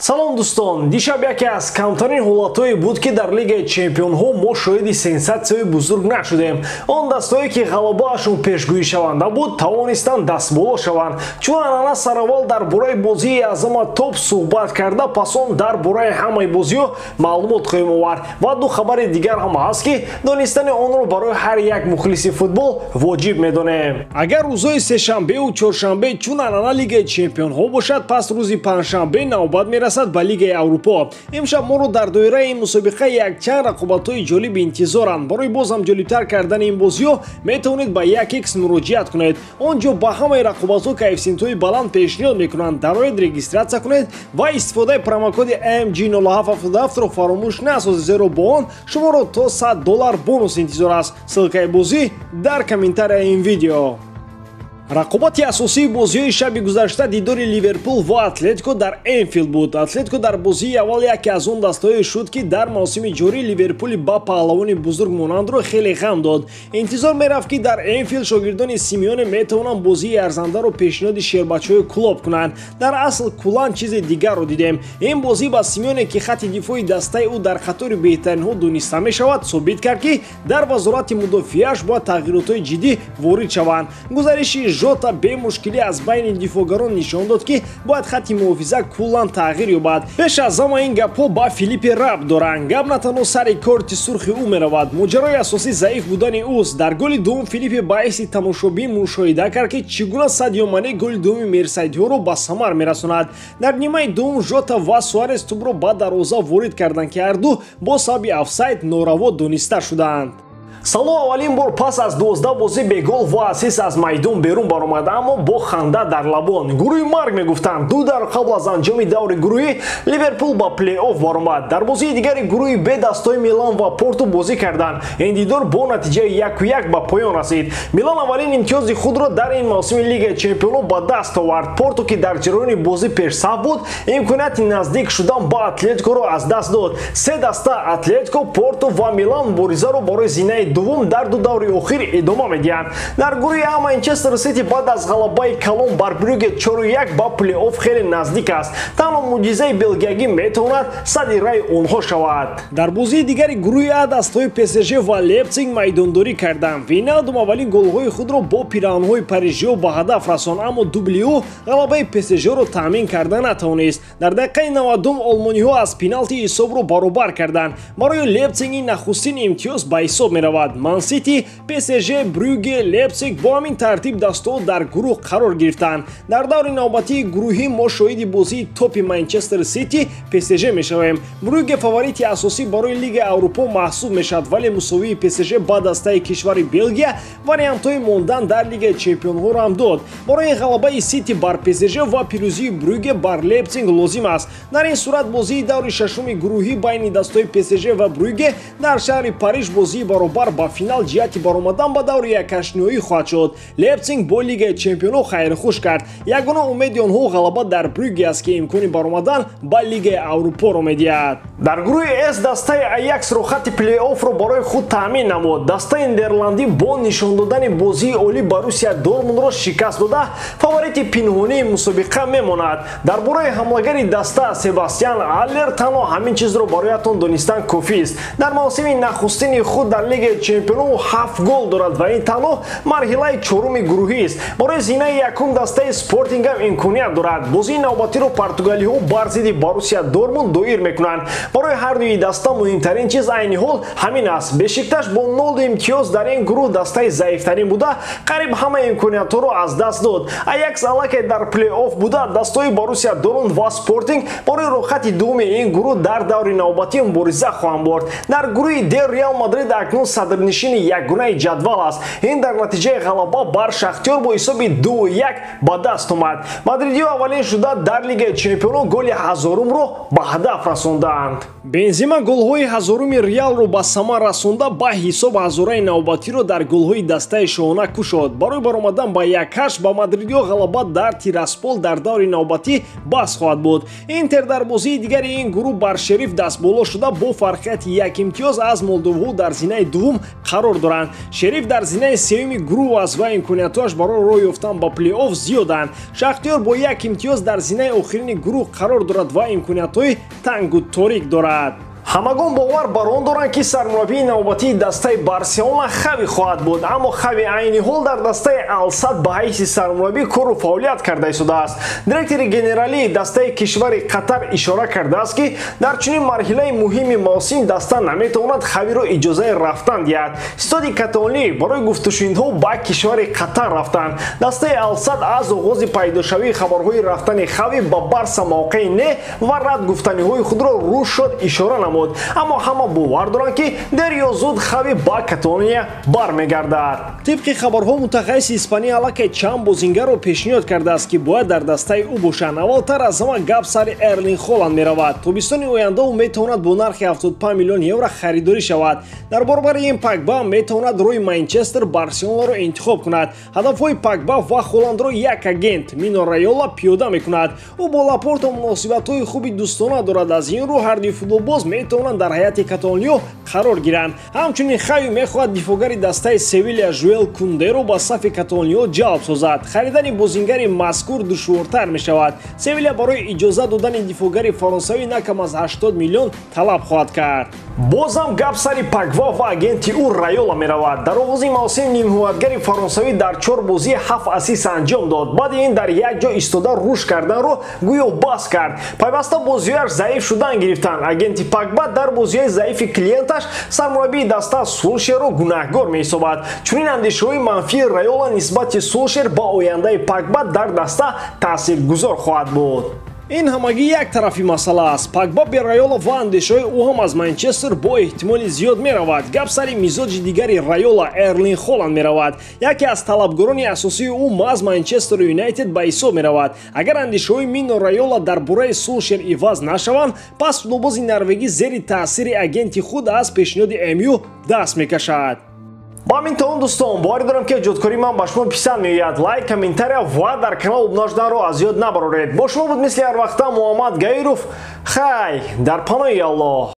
салом дӯстон, дишаб яке аз камтарин ҳолатҳое буд ки дар Лигаи Чемпионҳо мо шоҳиди сенсатсияи бузург нашудем. Он дастҳое ки ғалабаашон пешгӯишаванда буд, тавонистанд дастболо шаванд. Чун анъана сараввал дар бораи бозии Азама топ суҳбат карда, пас он дар бораи ҳамаи бозиҳо маълумот хоҳем овард. Ва ду хабари дигар ҳам ҳаст ки донистани онро барои ҳар як мухлиси футбол воҷиб медонем. Агар рӯзҳои сешанбеу чоршанбе чун анъана Лигаи Чемпионҳо бошад, пас рӯзи панҷшанбе навбат мерасад ба Лигаи Аврупо. Имшаб моро дар доираи ин мусобиқа якчанд рақобатҳои ҷолиб интизоранд. Барои боз ҳам ҷолибтар кардани ин бозиҳо метавонед ба 1x муроҷиат кунед. Он ҷо ба ҳамаи рақобатҳо коэффициентҳои баланд пешниҳод мекунанд. Дар ояд регистратсия кунед ва истифодаи промокоди AMG0777-ро фаромӯш насозед, зеро бо он шуморо то $100 бонус интизор аст. Ссилкаи бозӣ дар комментарияи ин видео. Рақобати асосии бозиҳои шаби гузашта дидори Ливерпул ва Атлетико дар Энфилд буд. Атлетико дар бозии аввал яке аз он дастаҳое шуд ки дар мавсими ҷорӣ Ливерпули ба паҳлавони бузург монандро хеле ғам дод. Интизор мерафт ки дар Энфилд шогирдони Симеоне метавонанд бозии арзандаро пешниҳоди шербачаҳои Клоп кунанд. Дар асл кулан чизи дигарро дидем. Ин бозӣ ба Симеоне ки хатти дифои дастаи ӯ дар қатори беҳтаринҳо дониста мешавад, собит кард ки дар вазорати мудофиааш бояд тағйиротҳои ҷиддӣ ворид шаванд. Гузариши Жота бемушкилӣ аз байни дифоъгарон нишон дод ки бояд хатти муҳофиза куллан тағйир ёбад. Пеш аз ҳама ин гапҳо ба Филиппе рабт доранд. Гап на танҳо сари корти сурхи ӯ меравад. Моҷарои асосӣ заиф будани ӯст. Дар голи дуввум Филиппе ба ҳайси тамошобин мушоҳида кард ки чӣ гуна Садио Мане голи дуввуми мерсайдиҳоро ба самар мерасонад. Дар нимаи дуввум Жота ва Суарес тӯбро ба дарвоза ворид карданд ки ҳарду бо сабаби офсайд нораво дониста шуданд. Сало аввалин бор пас аз 12 бозӣ бегол ва асист аз майдон берун баромад, аммо бо ханда дар лабон. Гурӯҳи марг мегуфтанд. 2 дар қабл аз анҷоми даври гурӯҳӣ Ливерпул ба плей-офф баромад. Дар бозии дигари гурӯҳи Б дастаҳои Милан ва Порту бозӣ карданд. Ин дидор бо натиҷаи 1-1 ба поён расид. Милан аввалин имтиёзи худро дар ин мавсими Лигаи Чемпионҳо ба даст овард. Порту ки дар ҷараёни бозӣ пешсаф буд, имконияти наздик шудан ба Атлетикоро аз даст дод. Се даста Атлетико, Порту ва Милан муборизаро барои зинаи дуввум дар ду даври охир идома медиҳанд. Дар гурӯҳи А Манчестер Сити баъд аз ғалабаи калон бар Брюге 4-1 ба плей-офф хеле наздик аст. Танҳо муъҷизаи белгиягӣ метавонад садди раи онҳо шавад. Дар бозии дигари гурӯҳи А дастаҳои ПСЖ ва Лейпциг майдондорӣ карданд. Виналдум аввалин голҳои худро бо пираҳанҳои парижиҳо ба ҳадаф расон, аммо дубли ӯ ғалабаи ПСЖро таъмин карда натавонист. Дар дақиқаи 90 олмониҳо аз пеналти ҳисобро баробар карданд. Барои Лейпциг ин нахустин имтиёз ба ҳисоб меравад. Сити, ПСЖ, Брюге, Лейпциг бо ҳамин тартиб дастаҳо дар гурӯҳ қарор гирифтанд. Дар даври навбатии гурӯҳӣ мо шоҳиди бозии топи Манчестер Сити, ПСЖ мешавем. Брюге фаворити асосӣ барои Лигаи Аврупо маҳсуб мешавад, вале мусовии ПСЖ ба дастаи кишвари Белгия вариантҳои мондан дар Лигаи Чемпионҳоро ҳам дод. Барои ғалабаи Сити бар ПСЖ ва пирӯзии Брюге бар Лейпциг лозим аст. Дар ин сурат бозии даври шашуми гурӯҳӣ байни дастаҳои ПСЖ ва Брюге дар шаҳри Париж бозии баробар ба финал ҷиҳати баромадан ба даври яккашниҳоӣ хоҳад шуд. Лейпциг бо Лигаи Чемпионҳо хайрхуш кард. Ягона умеди онҳо ғалаба дар Брюге аст ки имкони баромадан ба Лигаи Аврупоро медиҳад. Дар гурӯҳи С дастаи Аяксро хатти плей-оффро барои худ таъмин намуд. Дастаи нидерландӣ бо нишон додани бозии олӣ Боруссия Дортмундро шикаст дода фаворити пинҳонии мусобиқа мемонад. Дар бораи ҳамлагари даста Себастьян Аллер танҳо ҳамин чизро бароятон донистан кофист. Дар мавсими нахустини худ дар Лигаи Чемпионҳо 7 гол дорад ва ин танҳо марҳилаи чоруми гурӯҳист. Барои зинаи якум дастаи Спортинг ҳам имконият дорад. Бозии навбатиро португалиҳо бар зидди Боруссия Дортмунд доир мекунанд. Барои ҳардуи даста муҳимтарин чиз айни ҳол ҳамин аст. Бешикташ бо 0 имтиёз дар ин гурӯҳ дастаи заифтарин буда қариб ҳама имкониятҳоро аз даст дод. Аякс аллакай дар плей-офф буда дастаи Боруссия Дортмунд ва Спортинг барои рохати дуввуми ин гурӯҳ дар даври навбатӣ мубориза хоҳанд бурд. Дар гурӯҳи Д Реал Мадрид акнун садрнишини ягонаи ҷадвал аст. Ин дар натиҷаи ғалаба бар Шахтёр бо ҳисоби 2-1 ба даст омад. Мадридиҳо аввалин шуда дар Лигаи Чемпионҳо голи ҳазорумро ба ҳадаф расонданд. Бензема голҳои ҳазоруми Реалро ба самар расонда ба ҳисоб ҳазораи навбатиро дар голҳои дастаи шоҳона кушод. Барои баромадан ба 1-8 ба мадридиҳо ғалаба дар Тираспол дар даври навбатӣ баҳс хоҳад буд. Интер дар бозии дигари ин гурӯҳ бар Шериф дастболо шуда бо фарқияти 1 имтиёз аз молдовиҳо дар зинаи дуввум қарор доранд. Шериф дар зинаи сеюми гурӯҳ аст ва имкониятҳояш барои роҳ ёфтан ба плей-офф зиёданд. Шахтёр бо 1 имтиёз дар зинаи охирини гурӯҳ қарор дорад ва имкониятҳои тангу торик дорад. Ҳамагон бовар бар он доранд ки сармураббии навбатии дастаи Барселона Хави хоҳад буд, аммо Хави айни ҳол дар дастаи Ал-Сад ба ҳайси сармураббӣ кору фаъолият карда истодааст. Директори генералии дастаи кишвари Қатар ишора кардааст ки дар чунин марҳилаи муҳими мавсим даста наметавонад Хавиро иҷозаи рафтан диҳад. Стади Каталонӣ барои гуфтушунидҳо ба кишвари Қатар рафтанд. Дастаи Ал-Сад аз оғози пайдошавии хабарҳои рафтани Хави ба Барса мавқеи не ва рад гуфтаниҳои худро рӯш шуд ишора намуд. Аммо ҳама бовар доранд ки дер ё зуд Хави ба Каталония бармегардад. Тибқи хабарҳо мутахассиси Испания аллакай чанд бозингарро пешниҳод кардааст ки бояд дар дастаи ӯ бошанд. Аввалтар аз ҳама гап сари Эрлинг Холланд меравад. Тобистони оянда ӯ метавонад бо нархи 75 миллион евро харидорӣ шавад. Дар борбари ин Погба метавонад рӯи Манчестер Барселонаро интихоб кунад. Ҳадафҳои Погба ва Холландро як агент Мино Райола пиёда мекунад. Ӯ бо Лапорто муносибатҳои хуби дӯстона дорад. Аз ин рӯ ҳар ду футболбоз метавонанд дар ҳайати Каталониё қарор гиранд. Ҳамчунин Хави мехоҳад дифогари дастаи Севилия Жуэл Кундеро ба сафи Каталониё ҷалб созад. Харидани бозингари мазкур душвортар мешавад. Севилия барои иҷоза додани дифогари фаронсавӣ на кам аз 80 миллион талаб хоҳад кард. Бозам гап сари Погба ва агенти ӯ Райола меравад. Дар оғози мавсим нимҳуватгари фаронсавӣ дар 4 бозӣ 7 асист анҷом дод. Баъди ин дар як ҷо истода рушд карданро гӯё бас кард. Пайваста бозиҳояш заиф шудан гирифтанд. Агенти Погба дар бозиҳои заифи клиенташ сармураббии даста Сулшерро гунаҳгор меҳисобад. Чунин андешаҳои манфии Райола нисбати Сулшер ба ояндаи Погба дар даста таъсиргузор хоҳад буд. ин ҳамагӣ як тарафи масъала аст. Погба бе Райола ва андешаҳои ӯ ҳам аз Манчестер бо эҳтимоли зиёд меравад. Гап сари мизоҷи дигари Райола Эрлинг Холланд меравад. яке аз талабгорони асосии ӯ маз Манчестер Юнайтед ба ҳисоб меравад. Агар андешаҳои Мино Райола дар бораи Сулшер иваз нашаванд, пас футболбози норвегӣ зери таъсири агенти худ аз пешниҳоди МЮ даст мекашад. Ба ҳамин тавон дӯстон, боварӣ дорам ки ҷодкории ман ба шумо писанд меояд. Лайк, комментария ва дар канал обуна шуданро аз ёд набароред. Бо шумо буд мисли ҳар вақта Муҳаммад Гаиров. Хай дар паноҳи Аллоҳ.